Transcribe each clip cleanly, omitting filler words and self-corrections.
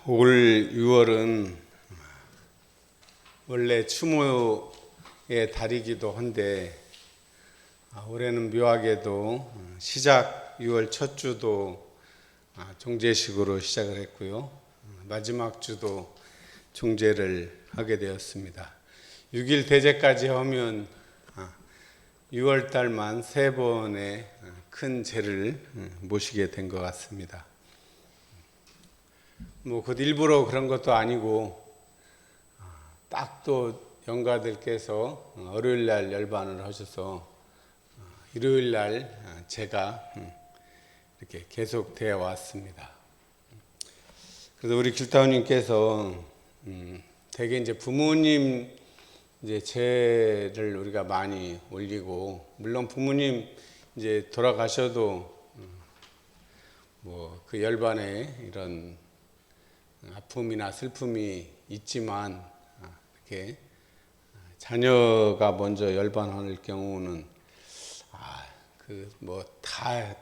올 6월은 원래 추모의 달이기도 한데 올해는 묘하게도 시작 6월 첫 주도 종제식으로 시작을 했고요. 마지막 주도 종제를 하게 되었습니다. 6일 대제까지 하면 6월 달만 3번의 큰 제를 모시게 된 것 같습니다. 곧 일부러 그런 것도 아니고 딱 또 영가들께서 월요일 날 열반을 하셔서 일요일 날 제가 이렇게 계속 되어 왔습니다. 그래서 우리 길타오님께서 대개 이제 부모님 이제 제를 우리가 많이 올리고, 물론 부모님 이제 돌아가셔도 그 열반에 이런 아픔이나 슬픔이 있지만 이렇게 자녀가 먼저 열반할 경우는 다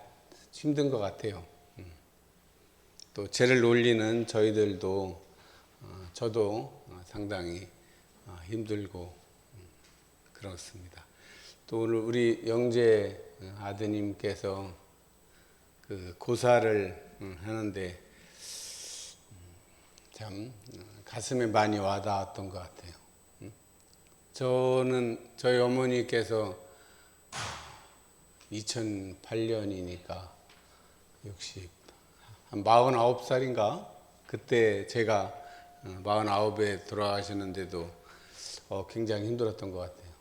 힘든 것 같아요. 또 제를 올리는 저희들도 저도 상당히 힘들고 그렇습니다. 또 오늘 우리 영재 아드님께서 그 고사를 하는데 참 가슴에 많이 와닿았던 것 같아요. 저희 어머니께서 2008년이니까 역시 한 49살인가 그때 제가 49에 돌아가셨는데도 굉장히 힘들었던 것 같아요.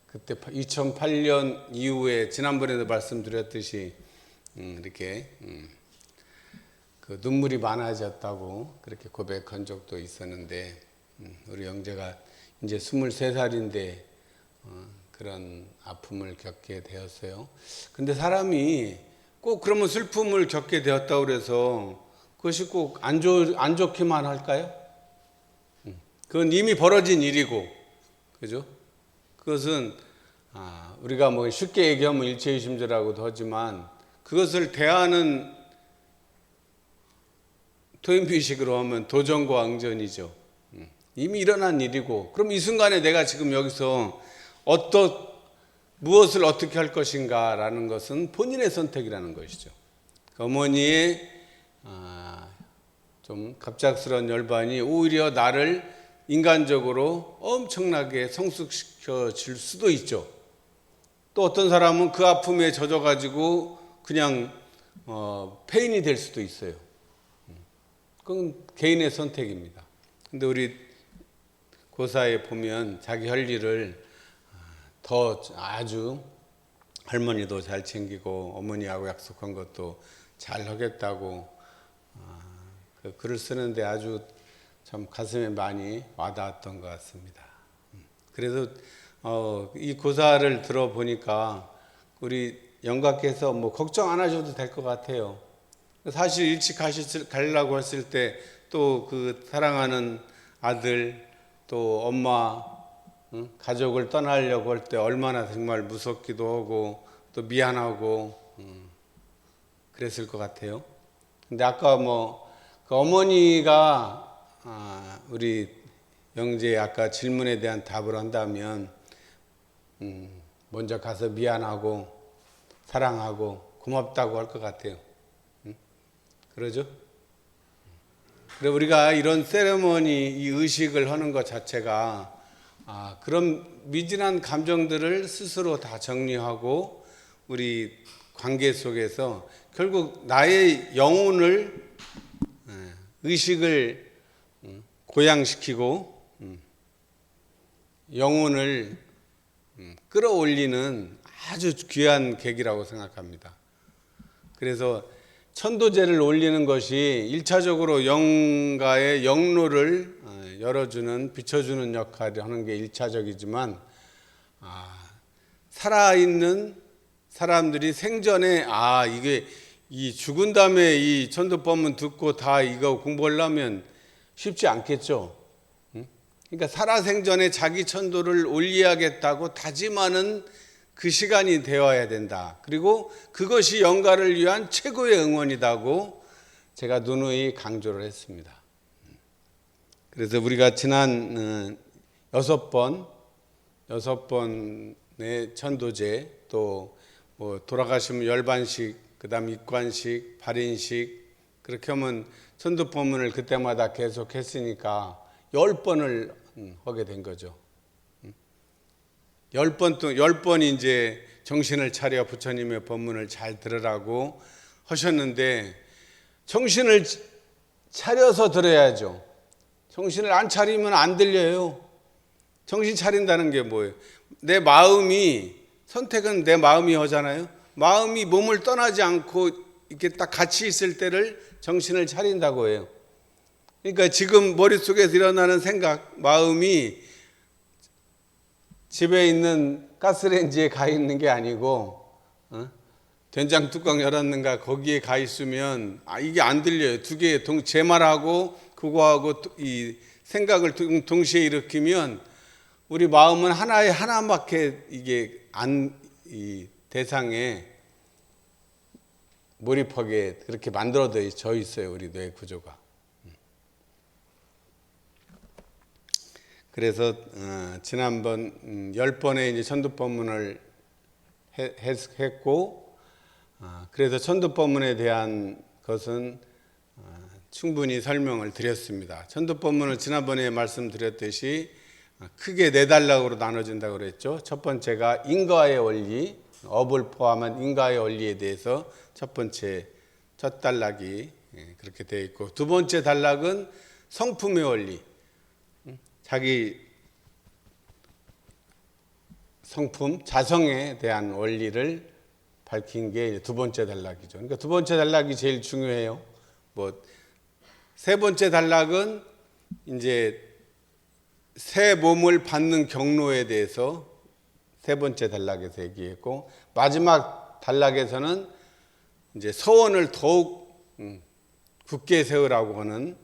그때 2008년 이후에 지난번에도 말씀드렸듯이 이렇게 그 눈물이 많아졌다고 그렇게 고백한 적도 있었는데, 우리 영재가 이제 23살인데 그런 아픔을 겪게 되었어요. 근데 사람이 꼭 그러면 슬픔을 겪게 되었다고 그래서 그것이 꼭 안 좋기만 할까요? 그건 이미 벌어진 일이고, 그죠? 그것은 우리가 쉽게 얘기하면 일체의심제라고도 하지만, 그것을 대하는 토인비식으로 하면 도전과 응전이죠. 이미 일어난 일이고, 그럼 이 순간에 내가 지금 여기서 무엇을 어떻게 할 것인가 라는 것은 본인의 선택이라는 것이죠. 어머니의 좀 갑작스러운 열반이 오히려 나를 인간적으로 엄청나게 성숙시켜 줄 수도 있죠. 또 어떤 사람은 그 아픔에 젖어가지고 그냥 폐인이 될 수도 있어요. 그건 개인의 선택입니다. 근데 우리 고사에 보면 자기 할 일을 더 아주 할머니도 잘 챙기고 어머니하고 약속한 것도 잘 하겠다고 그 글을 쓰는데 아주 참 가슴에 많이 와닿았던 것 같습니다. 그래서 이 고사를 들어보니까 우리 영가께서 걱정 안 하셔도 될 것 같아요. 사실 일찍 가려고 했을 때 또 그 사랑하는 아들 또 엄마 가족을 떠나려고 할 때 얼마나 정말 무섭기도 하고 또 미안하고 그랬을 것 같아요. 근데 아까 그 어머니가 우리 영재의 아까 질문에 대한 답을 한다면 먼저 가서 미안하고 사랑하고 고맙다고 할 것 같아요. 그러죠? 그래 우리가 이런 세레머니, 이 의식을 하는 것 자체가 그런 미진한 감정들을 스스로 다 정리하고 우리 관계 속에서 결국 나의 영혼을 의식을 고양시키고 영혼을 끌어올리는 아주 귀한 계기라고 생각합니다. 그래서 천도제를 올리는 것이 1차적으로 영가의 영로를 열어주는, 비춰주는 역할을 하는 게 1차적이지만 살아있는 사람들이 생전에 이게 이 죽은 다음에 이 천도법문 듣고 다 이거 공부하려면 쉽지 않겠죠. 그러니까 살아생전에 자기 천도를 올려야겠다고 다짐하는 그 시간이 되어야 된다. 그리고 그것이 영가를 위한 최고의 응원이다고 제가 누누이 강조를 했습니다. 그래서 우리가 지난 6번의 천도제, 또 뭐 돌아가시면 열반식, 그다음 입관식, 발인식, 그렇게 하면 천도법문을 그때마다 계속 했으니까 10번을 하게 된 거죠. 10번이 이제 정신을 차려 부처님의 법문을 잘 들으라고 하셨는데, 정신을 차려서 들어야죠. 정신을 안 차리면 안 들려요. 정신 차린다는 게 뭐예요? 내 마음이, 선택은 내 마음이 하잖아요. 마음이 몸을 떠나지 않고 이렇게 딱 같이 있을 때를 정신을 차린다고 해요. 그러니까 지금 머릿속에서 일어나는 생각, 마음이 집에 있는 가스레인지에 가 있는 게 아니고, 된장 뚜껑 열었는가 거기에 가 있으면 이게 안 들려요. 두 개 제 말하고 그거하고 이 생각을 동시에 일으키면 우리 마음은 하나밖에 이게 이 대상에 몰입하게 그렇게 만들어져 있어요. 우리 뇌 구조가. 그래서 지난번 10번의 이제 천도법문을 했고, 그래서 천도법문에 대한 것은 충분히 설명을 드렸습니다. 천도법문은 지난번에 말씀드렸듯이 크게 4단락으로 나눠진다고 그랬죠. 첫 번째가 인과의 원리, 업을 포함한 인과의 원리에 대해서 첫 단락이 그렇게 되어 있고, 두 번째 단락은 성품의 원리, 자기 성품, 자성에 대한 원리를 밝힌 게 두 번째 단락이죠. 그러니까 두 번째 단락이 제일 중요해요. 세 번째 단락은 이제 새 몸을 받는 경로에 대해서 세 번째 단락에서 얘기했고, 마지막 단락에서는 이제 서원을 더욱 굳게 세우라고 하는,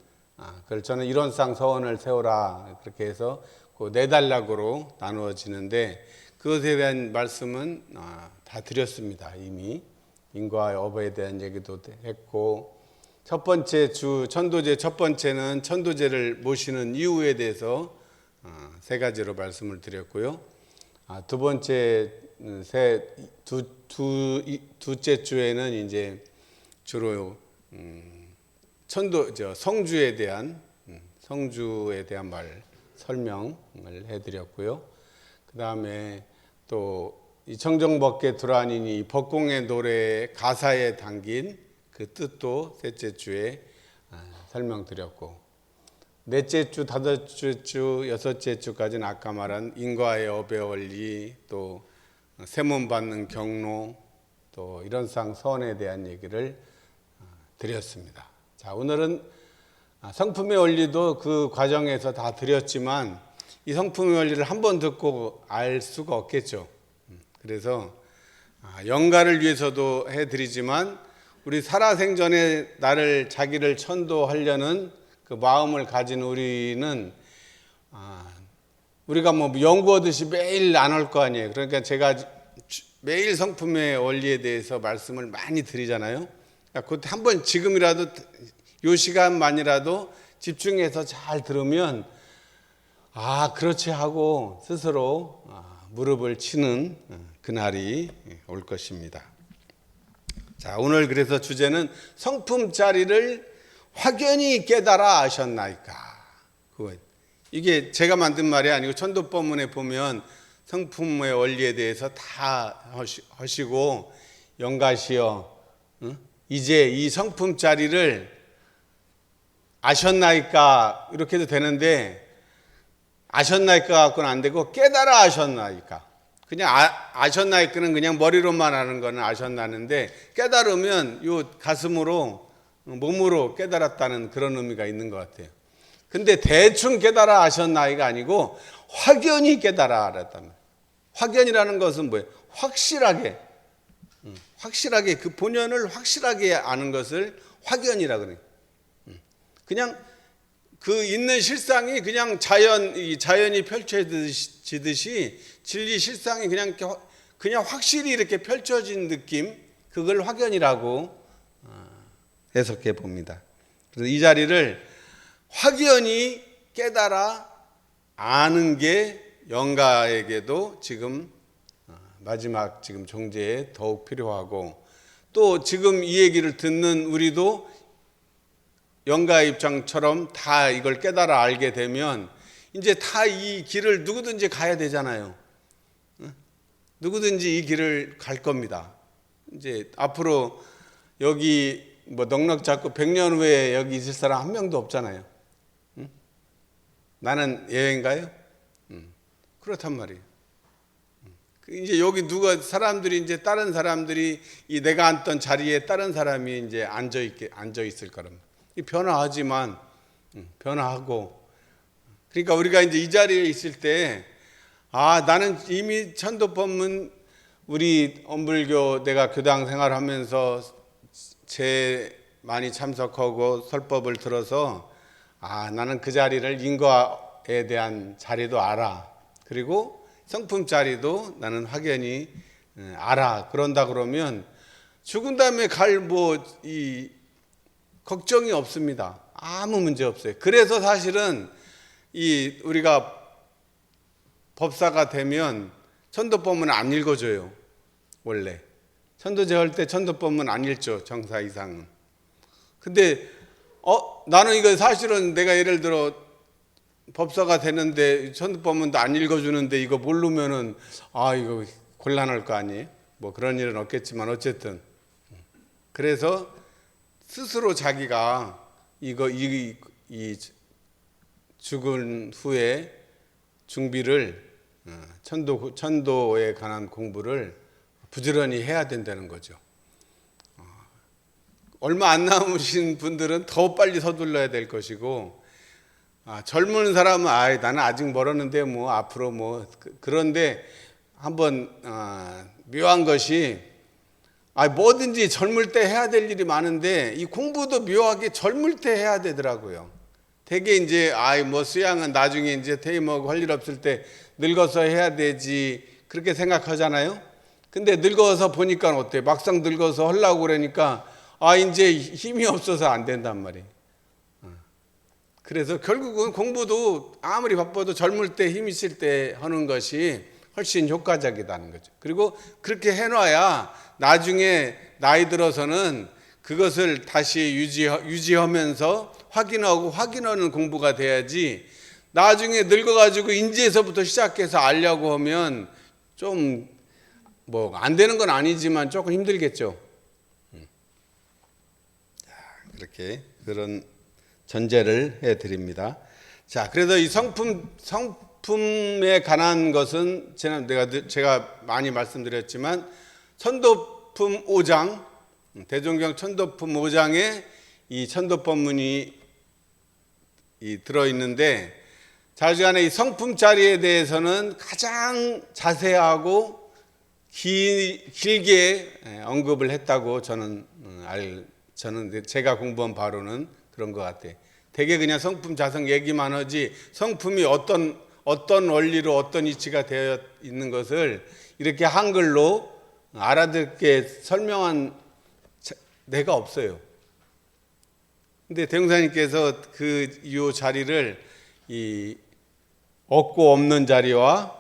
그걸 저는 이론상 서원을 세우라 그렇게 해서 그 4단락으로 나누어지는데, 그것에 대한 말씀은 다 드렸습니다. 이미 인과의 업에 대한 얘기도 했고, 첫 번째 천도제 첫 번째는 천도제를 모시는 이유에 대해서 3가지로 말씀을 드렸고요. 두째 주에는 이제 주로 성주에 대한 설명을 해드렸고요. 그 다음에 또 이 청정법계 두라니니 법공의 노래의 가사에 담긴 그 뜻도 셋째 주에 설명드렸고, 넷째 주, 다섯째 주, 여섯째 주까지는 아까 말한 인과의 업의 원리, 또 세몸 받는 경로, 또 이론상 서원에 대한 얘기를 드렸습니다. 자, 오늘은 성품의 원리도 그 과정에서 다 드렸지만, 이 성품의 원리를 한 번 듣고 알 수가 없겠죠. 그래서 영가를 위해서도 해드리지만, 우리 살아생전에 자기를 천도하려는 그 마음을 가진 우리는 우리가 뭐 연구하듯이 매일 안 할 거 아니에요. 그러니까 제가 매일 성품의 원리에 대해서 말씀을 많이 드리잖아요. 그때 한번 지금이라도 이 시간만이라도 집중해서 잘 들으면 그렇지 하고 스스로 무릎을 치는 그날이 올 것입니다. 자, 오늘 그래서 주제는 성품짜리를 확연히 깨달아 아셨나이까. 이게 제가 만든 말이 아니고 천도법문에 보면 성품의 원리에 대해서 다 하시고, 영가시여 이제 이 성품짜리를 아셨나이까 이렇게 해도 되는데, 아셨나이까 갖고는 안 되고 깨달아 아셨나이까. 그냥 아셨나이까는 그냥 머리로만 하는 거는 아셨나는데, 깨달으면 요 가슴으로 몸으로 깨달았다는 그런 의미가 있는 것 같아요. 근데 대충 깨달아 아셨나이가 아니고 확연히 깨달아 알았다는. 확연이라는 것은 뭐예요? 확실하게 그 본연을 확실하게 아는 것을 확연이라 그래요. 그냥 그 있는 실상이 그냥 자연이 펼쳐지듯이 진리 실상이 그냥 확실히 이렇게 펼쳐진 느낌, 그걸 확연이라고 해석해 봅니다. 그래서 이 자리를 확연히 깨달아 아는 게 영가에게도 지금 마지막 지금 종제에 더욱 필요하고, 또 지금 이 얘기를 듣는 우리도 영가의 입장처럼 다 이걸 깨달아 알게 되면 이제 다 이 길을 누구든지 가야 되잖아요. 누구든지 이 길을 갈 겁니다. 이제 앞으로 여기 뭐 넉넉 잡고 100년 후에 여기 있을 사람 한 명도 없잖아요. 나는 예외인가요? 그렇단 말이에요. 이제 여기 누가 사람들이 이제 다른 사람들이 이 내가 앉던 자리에 다른 사람이 이제 앉아 있을 거랍니다. 변화하지만 변화하고, 그러니까 우리가 이제 이 자리에 있을 때 나는 이미 천도법문 우리 엄불교 내가 교당 생활하면서 많이 참석하고 설법을 들어서 나는 그 자리를 인과에 대한 자리도 알아. 그리고 성품 자리도 나는 확연히 알아. 그런다 그러면 죽은 다음에 갈 이 걱정이 없습니다. 아무 문제 없어요. 그래서 사실은 우리가 법사가 되면 천도법문 안 읽어줘요. 원래 천도제 할 때 천도법문 안 읽죠. 정사 이상은. 근데 나는 이거 사실은 내가 예를 들어 법사가 되는데 천도법문도 안 읽어주는데 이거 모르면은 이거 곤란할 거 아니에요. 뭐 그런 일은 없겠지만 어쨌든 그래서 스스로 자기가 이 죽은 후에 중비를 천도에 관한 공부를 부지런히 해야 된다는 거죠. 얼마 안 남으신 분들은 더 빨리 서둘러야 될 것이고, 젊은 사람은 나는 아직 멀었는데 뭐 앞으로 뭐 그런데 한번 묘한 것이 뭐든지 젊을 때 해야 될 일이 많은데 이 공부도 묘하게 젊을 때 해야 되더라고요. 되게 이제 뭐 수양은 나중에 이제 퇴임하고 할 일 없을 때 늙어서 해야 되지 그렇게 생각하잖아요. 근데 늙어서 보니까 어때? 막상 늙어서 하려고 그러니까 이제 힘이 없어서 안 된단 말이에요. 그래서 결국은 공부도 아무리 바빠도 젊을 때 힘 있을 때 하는 것이 훨씬 효과적이라는 거죠. 그리고 그렇게 해놔야 나중에 나이 들어서는 그것을 다시 유지하면서 확인하는 공부가 돼야지, 나중에 늙어가지고 인지에서부터 시작해서 알려고 하면 좀 뭐 안 되는 건 아니지만 조금 힘들겠죠. 그렇게 그런 전제를 해드립니다. 자, 그래서 이 성품에 관한 것은 제가 많이 말씀드렸지만 천도품 5장, 대종경 천도품 5장에 이 천도법문이 들어있는데, 자주간에 이 성품 자리에 대해서는 가장 자세하고 길게 언급을 했다고 저는 제가 공부한 바로는 그런 것 같아요. 되게 그냥 성품 자성 얘기만 하지 성품이 어떤 원리로 어떤 이치가 되어 있는 것을 이렇게 한글로 알아듣게 설명한 데가 없어요. 근데 대웅사님께서 이 자리를 이 없고 없는 자리와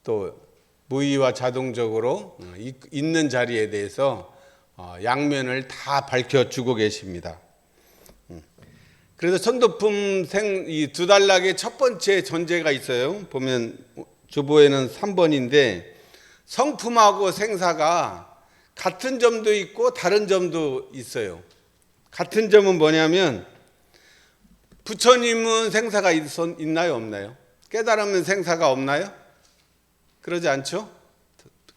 또 무의와 자동적으로 있는 자리에 대해서 양면을 다 밝혀주고 계십니다. 그래서 천도품 이 두 단락의 첫 번째 전제가 있어요. 보면 주보에는 3번인데 성품하고 생사가 같은 점도 있고 다른 점도 있어요. 같은 점은 뭐냐면 부처님은 생사가 있나요, 없나요? 깨달으면 생사가 없나요? 그러지 않죠?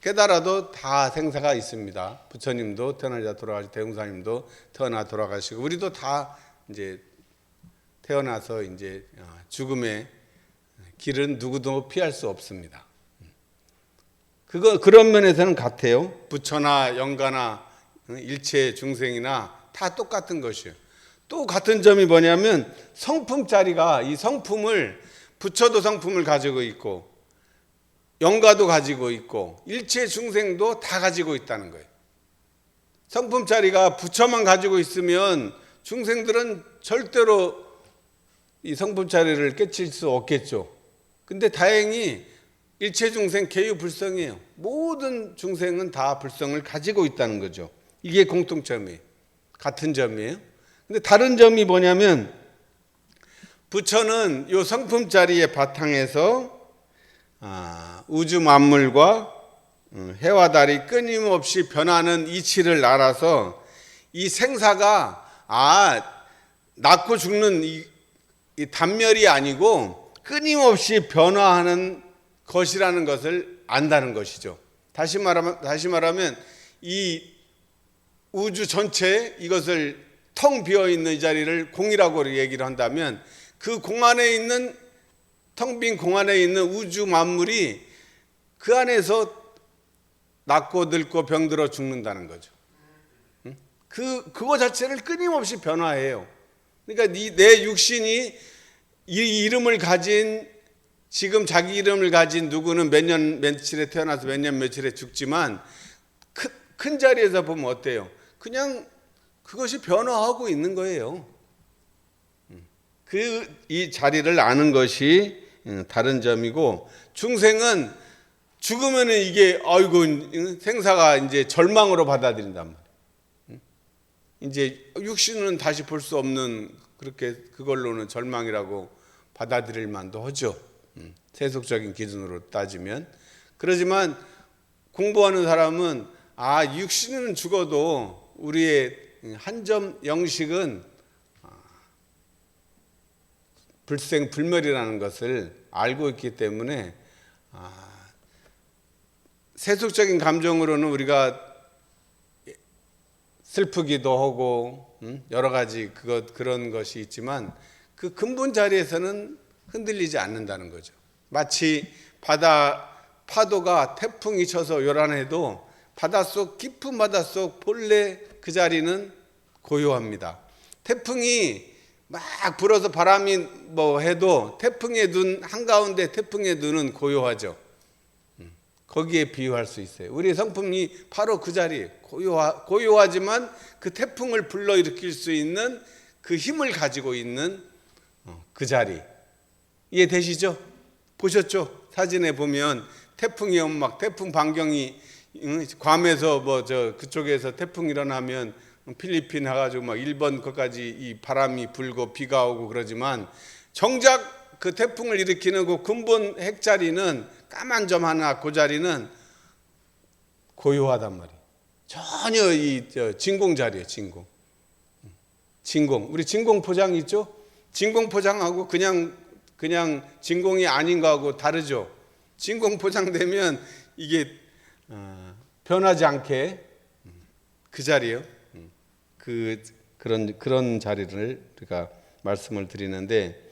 깨달아도 다 생사가 있습니다. 부처님도 태어나자 돌아가시고 대웅사님도 태어나 돌아가시고 우리도 다 이제 태어나서 이제 죽음의 길은 누구도 피할 수 없습니다. 그런 면에서는 같아요. 부처나 영가나 일체 중생이나 다 똑같은 것이에요. 또 같은 점이 뭐냐면 성품 자리가, 이 성품을 부처도 성품을 가지고 있고 영가도 가지고 있고 일체 중생도 다 가지고 있다는 거예요. 성품 자리가 부처만 가지고 있으면 중생들은 절대로 이 성품 자리를 깨칠 수 없겠죠. 근데 다행히 일체 중생 개유불성이에요. 모든 중생은 다 불성을 가지고 있다는 거죠. 이게 공통점이에요. 같은 점이에요. 근데 다른 점이 뭐냐면 부처는 이 성품 자리의 바탕에서 우주 만물과 해와 달이 끊임없이 변하는 이치를 알아서 이 생사가 낳고 죽는 이 단멸이 아니고 끊임없이 변화하는 것이라는 것을 안다는 것이죠. 다시 말하면 이 우주 전체 이것을 텅 비어 있는 이 자리를 공이라고 얘기를 한다면 그 공 안에 있는 텅 빈 공 안에 있는 우주 만물이 그 안에서 낳고 늙고 병들어 죽는다는 거죠. 그거 자체를 끊임없이 변화해요. 그러니까 내 육신이 이 이름을 가진 지금 자기 이름을 가진 누구는 몇 년 며칠에 태어나서 몇 년 며칠에 죽지만 큰 자리에서 보면 어때요? 그냥 그것이 변화하고 있는 거예요. 이 자리를 아는 것이 다른 점이고 중생은 죽으면 이게 아이고 생사가 이제 절망으로 받아들인단 말이에요. 이제 육신은 다시 볼 수 없는 그렇게 그걸로는 절망이라고 받아들일 만도 하죠. 세속적인 기준으로 따지면. 그러지만 공부하는 사람은 육신은 죽어도 우리의 한 점 영식은 불생 불멸이라는 것을 알고 있기 때문에 세속적인 감정으로는 우리가 슬프기도 하고 여러 가지 그런 것이 있지만 그 근본 자리에서는 흔들리지 않는다는 거죠. 마치 파도가 태풍이 쳐서 요란해도 깊은 바닷속 본래 그 자리는 고요합니다. 태풍이 막 불어서 바람이 해도 태풍의 눈 한가운데 태풍의 눈은 고요하죠. 거기에 비유할 수 있어요. 우리 성품이 바로 그 자리에 고요하지만 그 태풍을 불러일으킬 수 있는 그 힘을 가지고 있는 그 자리. 이해되시죠? 보셨죠? 사진에 보면 태풍이 오면 막 태풍 반경이 괌에서 그쪽에서 태풍 일어나면 필리핀 해가지고 막 일본 것까지 이 바람이 불고 비가 오고 그러지만 정작 그 태풍을 일으키는 그 근본 핵자리는 까만 점 하나 그 자리는 고요하단 말이에요. 전혀 진공 자리예요. 진공. 우리 진공 포장 있죠? 진공 포장하고 그냥 진공이 아닌 거하고 다르죠. 진공 포장되면 이게 변하지 않게 그 자리예요. 그런 자리를 우리가 말씀을 드리는데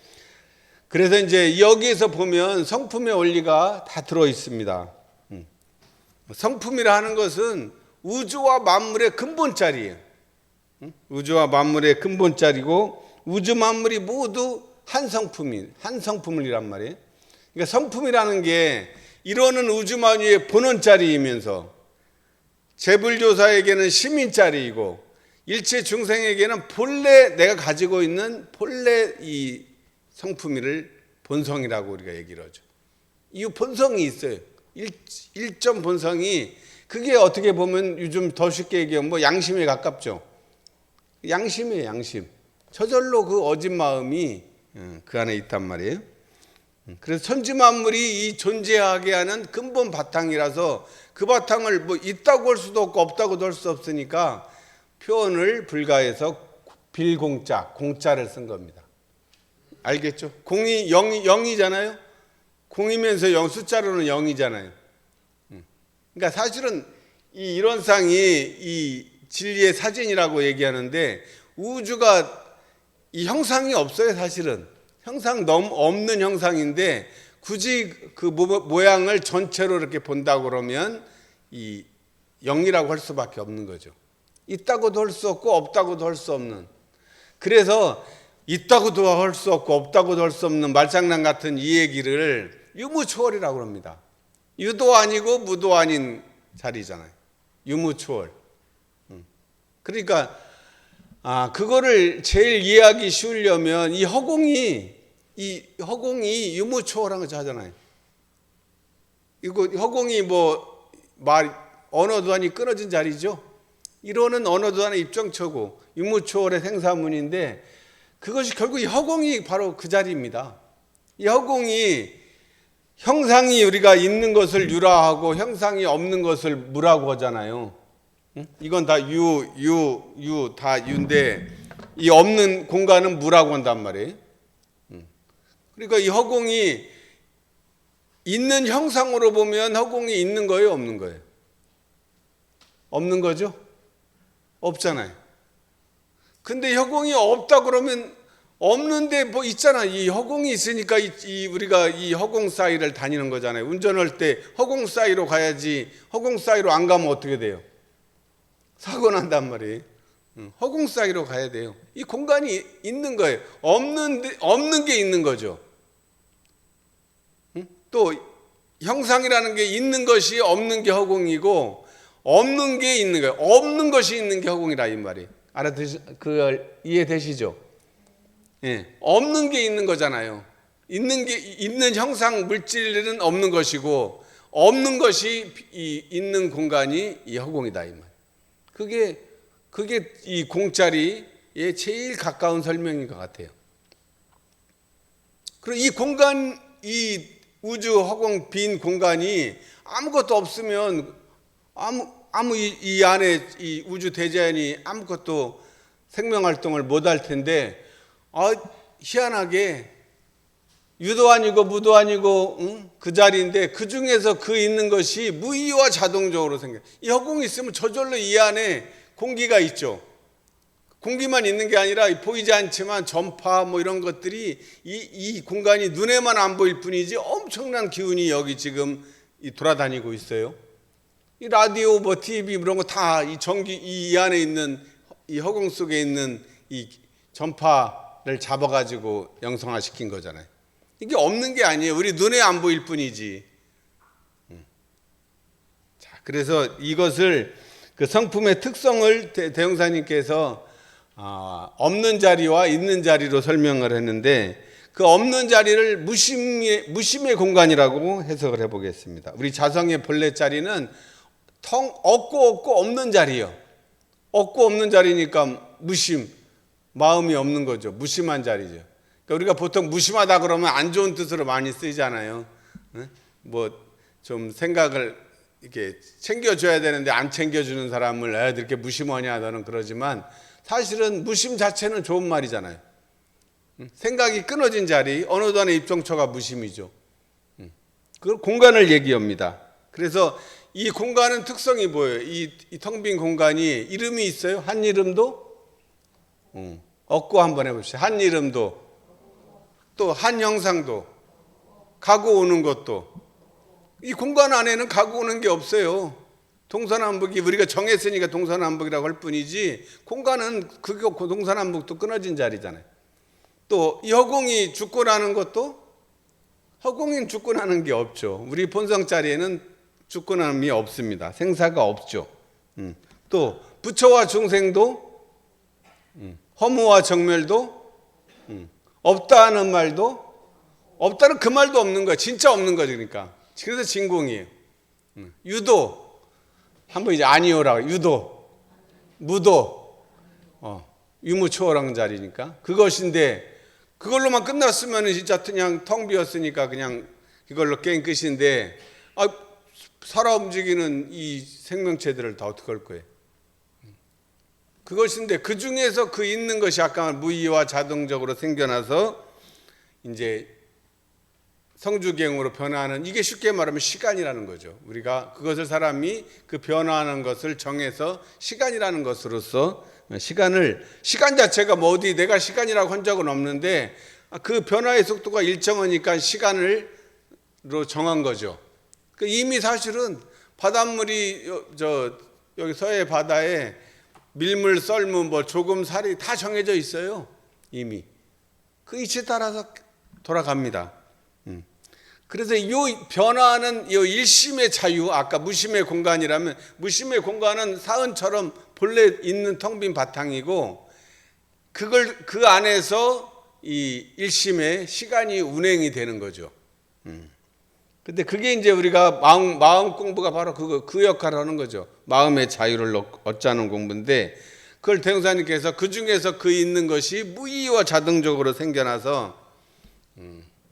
그래서 이제 여기에서 보면 성품의 원리가 다 들어 있습니다. 성품이라 하는 것은 우주와 만물의 근본 자리예요. 우주와 만물의 근본 자리고 우주 만물이 모두 한 성품이란 말이에요. 그러니까 성품이라는 게 이루어는 우주 만유의 본원 자리이면서 재불조사에게는 시민 자리이고 일체 중생에게는 본래 내가 가지고 있는 본래 이 성품이를 본성이라고 우리가 얘기를 하죠. 이 본성이 있어요. 일점 본성이 그게 어떻게 보면 요즘 더 쉽게 얘기하면 양심에 가깝죠. 양심이에요, 양심. 저절로 그 어진 마음이 그 안에 있단 말이에요. 그래서 천지만물이 이 존재하게 하는 근본 바탕이라서 그 바탕을 있다고 할 수도 없고 없다고도 할 수 없으니까 표현을 불가해서 공자를 쓴 겁니다. 알겠죠? 공이 0이잖아요. 공이면서 숫자로는 0이잖아요. 그러니까 사실은 이 이론상이 이 진리의 사진이라고 얘기하는데 우주가 이 형상이 없어요. 사실은 형상 없는 형상인데 굳이 그 모양을 전체로 이렇게 본다고 그러면 이 0이라고 할 수밖에 없는 거죠. 있다고도 할 수 없고 없다고도 할 수 없는. 그래서 있다고도 할 수 없고 없다고도 할 수 없는 말장난 같은 이 얘기를 유무초월이라고 합니다. 유도 아니고 무도 아닌 자리잖아요. 유무초월. 그러니까 그거를 제일 이해하기 쉬우려면 이 허공이 유무초월한 거 하잖아요. 이거 허공이 언어 도안이 끊어진 자리죠. 이론은 언어 도안의 입정처고 유무초월의 생사문인데 그것이 결국 이 허공이 바로 그 자리입니다. 이 허공이 형상이 우리가 있는 것을 유라하고 형상이 없는 것을 무라고 하잖아요. 이건 다 다 유인데 이 없는 공간은 무라고 한단 말이에요. 그러니까 이 허공이 있는 형상으로 보면 허공이 있는 거예요, 없는 거예요? 없는 거죠? 없잖아요. 근데 허공이 없다 그러면 없는데 뭐 있잖아. 이 허공이 있으니까 우리가 이 허공 사이를 다니는 거잖아요. 운전할 때 허공 사이로 가야지 허공 사이로 안 가면 어떻게 돼요? 사고 난단 말이에요. 허공 사이로 가야 돼요. 이 공간이 있는 거예요. 없는 게 있는 거죠. 또 형상이라는 게 있는 것이 없는 게 허공이고 없는 게 있는 거예요. 없는 것이 있는 게 허공이라 이 말이. 그걸 이해되시죠? 예. 없는 게 있는 거잖아요. 있는 형상 물질은 없는 것이고 없는 것이 있는 공간이 이 허공이다 이 말. 그게 이 공짜리에 제일 가까운 설명인 것 같아요. 그리고 이 공간, 이 우주 허공 빈 공간이 아무것도 없으면 이 안에 이 우주 대자연이 아무것도 생명 활동을 못 할 텐데 희한하게 유도 아니고 무도 아니고 그 자리인데 그 중에서 그 있는 것이 무의와 자동적으로 생겨요. 이 허공이 있으면 저절로 이 안에 공기가 있죠. 공기만 있는 게 아니라 보이지 않지만 전파 이런 것들이 이 공간이 눈에만 안 보일 뿐이지 엄청난 기운이 여기 지금 돌아다니고 있어요. 이 라디오 TV 이런 거 다 이 전기 이 안에 있는 이 허공 속에 있는 이 전파를 잡아가지고 영성화 시킨 거잖아요. 이게 없는 게 아니에요. 우리 눈에 안 보일 뿐이지. 자, 그래서 이것을 그 성품의 특성을 대형사님께서 없는 자리와 있는 자리로 설명을 했는데 그 없는 자리를 무심의 공간이라고 해석을 해보겠습니다. 우리 자성의 본래 자리는 없고 없는 자리예요. 없고 없는 자리니까 무심, 마음이 없는 거죠. 무심한 자리죠. 그러니까 우리가 보통 무심하다 그러면 안 좋은 뜻으로 많이 쓰이잖아요. 좀 생각을 이렇게 챙겨줘야 되는데 안 챙겨주는 사람을 애들 이렇게 무심하냐 너는 그러지만 사실은 무심 자체는 좋은 말이잖아요. 생각이 끊어진 자리, 어느 단의 입정처가 무심이죠. 그 공간을 얘기합니다. 그래서 이 공간은 특성이 뭐예요? 이 텅 빈 공간이 이름이 있어요? 한 이름도? 없고 한번 해봅시다. 한 이름도, 또 한 형상도, 가고 오는 것도. 이 공간 안에는 가고 오는 게 없어요. 동서남북이 우리가 정했으니까 동서남북이라고 할 뿐이지 공간은 그게 동서남북도 끊어진 자리잖아요. 또 이 허공이 죽고 나는 것도 허공인 죽고 나는 게 없죠. 우리 본성 자리에는 죽고 남이 없습니다. 생사가 없죠. 또 부처와 중생도 허무와 정멸도 없다는 말도 없다는 그 말도 없는 거야. 진짜 없는 거죠. 그러니까 그래서 진공이에요. 유도 한번 이제 아니오라고 유도 무도 유무초월한 자리니까 그것인데 그걸로만 끝났으면 진짜 그냥 텅 비었으니까 그냥 이걸로 게임 끝인데 살아 움직이는 이 생명체들을 다 어떻게 할 거예요? 그것인데 그 중에서 그 있는 것이 아까 무의와 자동적으로 생겨나서 이제 성주경으로 변화하는 이게 쉽게 말하면 시간이라는 거죠. 우리가 그것을 사람이 그 변화하는 것을 정해서 시간이라는 것으로서 시간 자체가 어디 내가 시간이라고 한 적은 없는데 그 변화의 속도가 일정하니까 시간으로 정한 거죠. 이미 사실은 바닷물이 여기 서해 바다에 밀물, 썰물, 조금, 살이 다 정해져 있어요. 이미 그 이치에 따라서 돌아갑니다. 그래서 이 변화하는 이 일심의 자유, 아까 무심의 공간이라면 무심의 공간은 사은처럼 본래 있는 텅 빈 바탕이고 그걸 그 안에서 이 일심의 시간이 운행이 되는 거죠. 근데 그게 이제 우리가 마음 공부가 바로 그 역할을 하는 거죠. 마음의 자유를 얻자는 공부인데 그걸 대형사님께서 그 중에서 그 있는 것이 무의와 자동적으로 생겨나서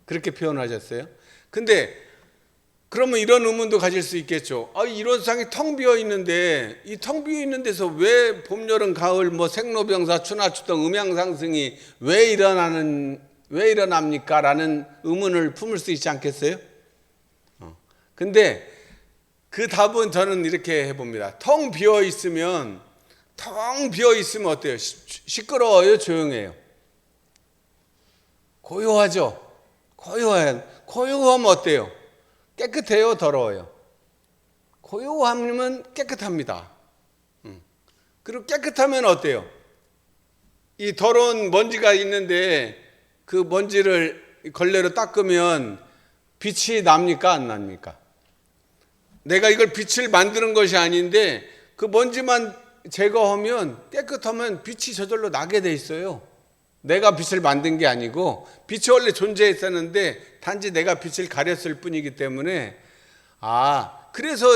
그렇게 표현하셨어요. 근데 그러면 이런 의문도 가질 수 있겠죠. 이런 세상이 텅 비어 있는데 이 텅 비어 있는 데서 왜 봄, 여름, 가을 뭐 생로병사, 추나추동, 음양상승이 왜 일어납니까? 라는 의문을 품을 수 있지 않겠어요? 근데 그 답은 저는 이렇게 해봅니다. 텅 비어 있으면 어때요? 시끄러워요? 조용해요? 고요하죠? 고요하면 어때요? 깨끗해요? 더러워요? 고요하면 깨끗합니다. 그리고 깨끗하면 어때요? 이 더러운 먼지가 있는데 그 먼지를 걸레로 닦으면 빛이 납니까? 안 납니까? 내가 이걸 빛을 만드는 것이 아닌데 그 먼지만 제거하면 깨끗하면 빛이 저절로 나게 돼 있어요. 내가 빛을 만든 게 아니고 빛이 원래 존재했었는데 단지 내가 빛을 가렸을 뿐이기 때문에 그래서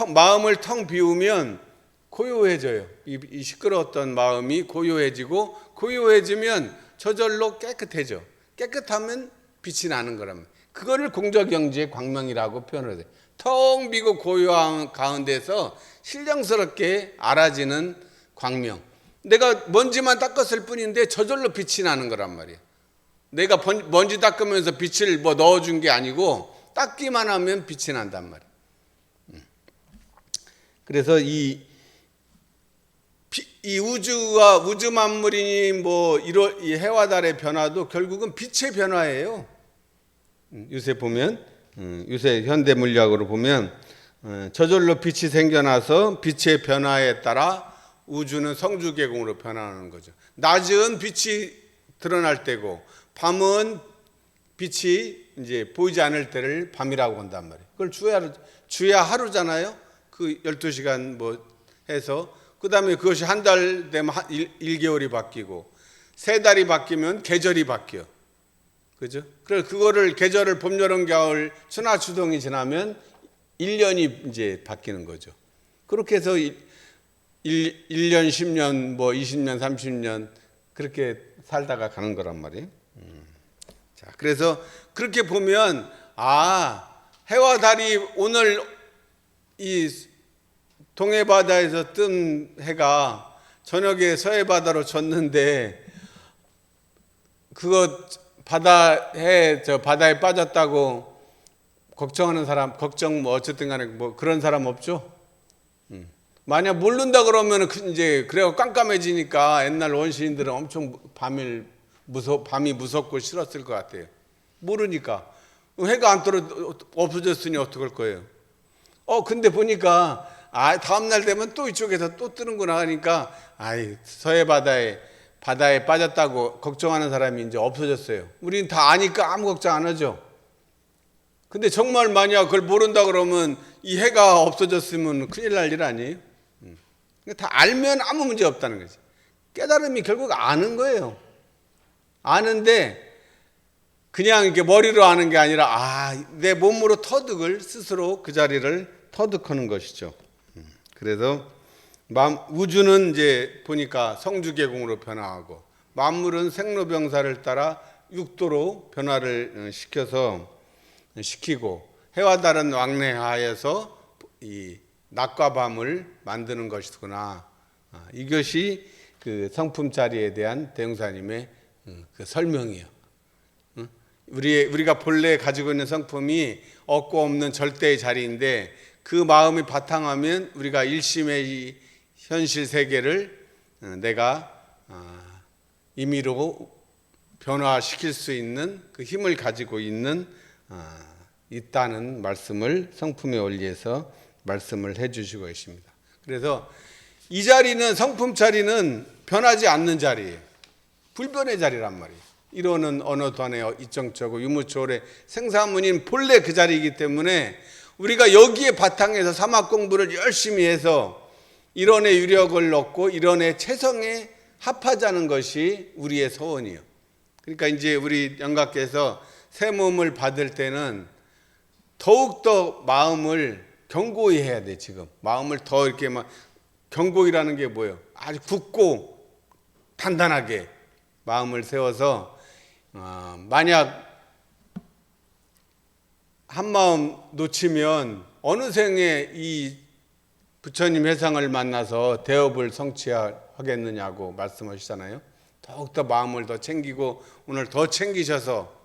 마음을 텅 비우면 고요해져요. 이 시끄러웠던 마음이 고요해지면 저절로 깨끗해져. 깨끗하면 빛이 나는 거라면 그거를 공적영지의 광명이라고 표현을 해요. 텅 비고 고요한 가운데서 신령스럽게 알아지는 광명. 내가 먼지만 닦았을 뿐인데 저절로 빛이 나는 거란 말이에요. 내가 먼지 닦으면서 빛을 넣어준 게 아니고 닦기만 하면 빛이 난단 말이에요. 그래서 이 우주 만물이니 이 해와 달의 변화도 결국은 빛의 변화예요. 요새 보면 요새 현대 물리학으로 보면 저절로 빛이 생겨나서 빛의 변화에 따라 우주는 성주계공으로 변화하는 거죠. 낮은 빛이 드러날 때고 밤은 빛이 이제 보이지 않을 때를 밤이라고 한단 말이에요. 그걸 주야 하루잖아요. 그 12시간 해서 그다음에 그것이 한 달 되면 1개월이 바뀌고 3달이 바뀌면 계절이 바뀌어. 그죠? 그래서 그거를 계절을 봄, 여름, 가을, 추나 추동이 지나면 1년이 이제 바뀌는 거죠. 그렇게 해서 1년, 10년, 20년, 30년 그렇게 살다가 가는 거란 말이에요. 자, 그래서 그렇게 보면 해와 달이 오늘 이 동해 바다에서 뜬 해가 저녁에 서해 바다로 졌는데 그거 바다에 빠졌다고 걱정하는 사람, 어쨌든 간에 그런 사람 없죠? 만약 모른다 그러면 이제 그래가 깜깜해지니까 옛날 원시인들은 엄청 밤이 무섭고 싫었을 것 같아요. 모르니까. 해가 안 떠 없어졌으니 어떡할 거예요? 근데 보니까 다음날 되면 또 이쪽에서 또 뜨는구나 하니까 서해 바다에 빠졌다고 걱정하는 사람이 이제 없어졌어요. 우리는 다 아니까 아무 걱정 안 하죠. 근데 정말 만약 그걸 모른다 그러면 이 해가 없어졌으면 큰일 날 일 아니에요? 다 알면 아무 문제 없다는 거지. 깨달음이 결국 아는 거예요. 아는데 그냥 이렇게 머리로 아는 게 아니라 내 몸으로 스스로 그 자리를 터득하는 것이죠. 그래서 우주는 이제 보니까 성주계공으로 변화하고 만물은 생로병사를 따라 육도로 변화를 시키고 해와 달은 왕래하여서 이 낮과 밤을 만드는 것이구나. 이것이 그 성품 자리에 대한 대형사님의 그 설명이에요. 우리가 본래 가지고 있는 성품이 없고 없는 절대의 자리인데 그 마음이 바탕하면 우리가 일심의 이 현실 세계를 내가 임의로 변화시킬 수 있는 그 힘을 가지고 있다는 말씀을 성품의 원리에서 말씀을 해주시고 계십니다. 그래서 이 자리는 성품 자리는 변하지 않는 자리예요. 불변의 자리란 말이에요. 이론은 언어도 안 해요. 이정적으로 유무초월의 생사문인 본래 그 자리이기 때문에 우리가 여기에 바탕에서 사막 공부를 열심히 해서 이론의 유력을 얻고 이론의 체성에 합하자는 것이 우리의 소원이에요. 그러니까 이제 우리 영가께서 새 몸을 받을 때는 더욱더 마음을 견고히 해야 돼. 지금 마음을 더 이렇게 막 견고히라는 게 뭐예요? 아주 굳고 단단하게 마음을 세워서 만약 한 마음 놓치면 어느 생에 이 부처님 회상을 만나서 대업을 성취하겠느냐고 말씀하시잖아요. 더욱더 마음을 더 챙기고 오늘 더 챙기셔서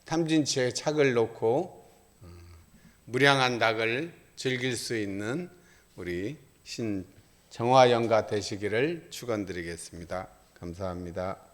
탐진치에 착을 놓고 무량한 닭을 즐길 수 있는 우리 신 정화영가 되시기를 축원드리겠습니다. 감사합니다.